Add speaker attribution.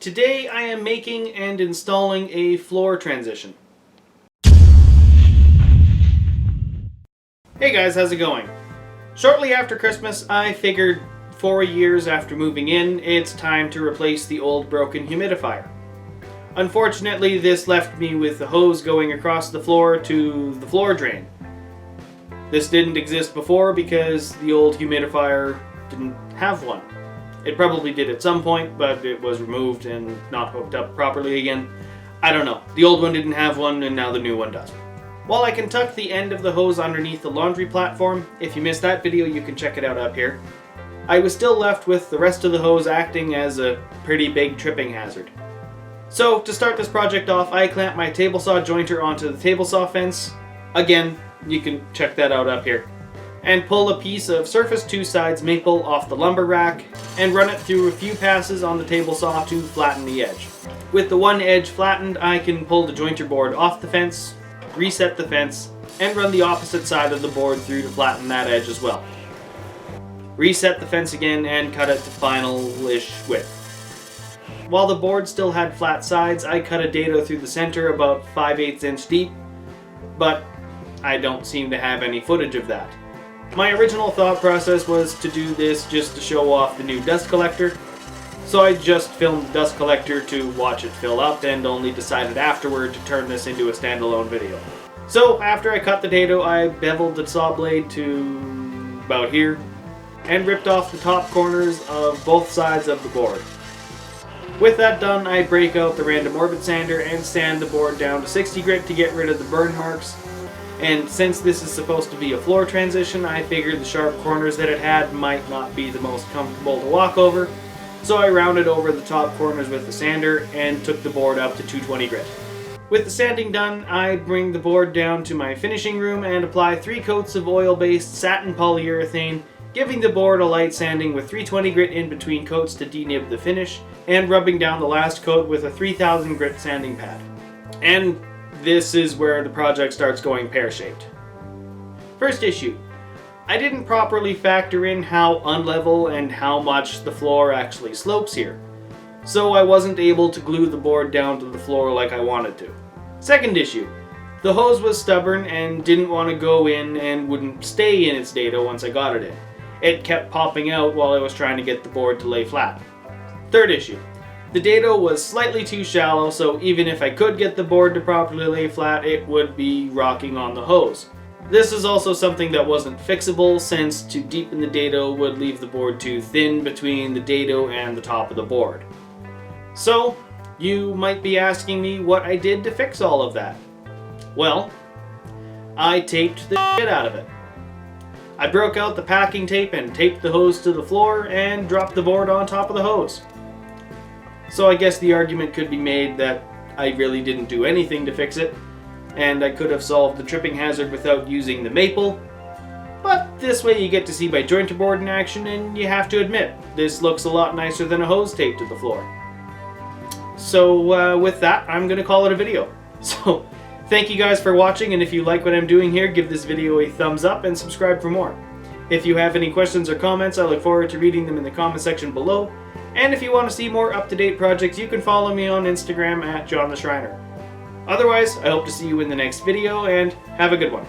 Speaker 1: Today I am making and installing a floor transition. Hey guys, how's it going? Shortly after Christmas, I figured 4 years after moving in, it's time to replace the old broken humidifier. Unfortunately, this left me with the hose going across the floor to the floor drain. This didn't exist before because the old humidifier didn't have one. It probably did at some point, but it was removed and not hooked up properly again. I don't know. The old one didn't have one, and now the new one does. While I can tuck the end of the hose underneath the laundry platform, if you missed that video, you can check it out up here, I was still left with the rest of the hose acting as a pretty big tripping hazard. So, to start this project off, I clamped my table saw jointer onto the table saw fence. Again, you can check that out up here. And pull a piece of Surface 2 sides maple off the lumber rack and run it through a few passes on the table saw to flatten the edge. With the one edge flattened, I can pull the jointer board off the fence, reset the fence, and run the opposite side of the board through to flatten that edge as well. Reset the fence again and cut it to final-ish width. While the board still had flat sides, I cut a dado through the center about 5/8 inch deep, but I don't seem to have any footage of that. My original thought process was to do this just to show off the new dust collector, so I just filmed the dust collector to watch it fill up and only decided afterward to turn this into a standalone video. So after I cut the dado, I beveled the saw blade to about here and ripped off the top corners of both sides of the board. With that done, I break out the random orbit sander and sand the board down to 60 grit to get rid of the burn marks. And since this is supposed to be a floor transition, I figured the sharp corners that it had might not be the most comfortable to walk over, so I rounded over the top corners with the sander and took the board up to 220 grit. With the sanding done, I bring the board down to my finishing room and apply 3 coats of oil-based satin polyurethane, giving the board a light sanding with 320 grit in between coats to denib the finish, and rubbing down the last coat with a 3000 grit sanding pad. And this is where the project starts going pear-shaped. First issue. I didn't properly factor in how unlevel and how much the floor actually slopes here, so I wasn't able to glue the board down to the floor like I wanted to. Second issue. The hose was stubborn and didn't want to go in and wouldn't stay in its dado once I got it in. It kept popping out while I was trying to get the board to lay flat. Third issue. The dado was slightly too shallow, so even if I could get the board to properly lay flat, it would be rocking on the hose. This is also something that wasn't fixable, since to deepen the dado would leave the board too thin between the dado and the top of the board. So, you might be asking me what I did to fix all of that. Well, I taped the shit out of it. I broke out the packing tape and taped the hose to the floor and dropped the board on top of the hose. So I guess the argument could be made that I really didn't do anything to fix it, and I could have solved the tripping hazard without using the maple, but this way you get to see my jointer board in action, and you have to admit, this looks a lot nicer than a hose taped to the floor. So with that, I'm going to call it a video. So thank you guys for watching, and if you like what I'm doing here, give this video a thumbs up and subscribe for more. If you have any questions or comments, I look forward to reading them in the comment section below. And if you want to see more up-to-date projects, you can follow me on Instagram at Schreiner. Otherwise, I hope to see you in the next video, and have a good one.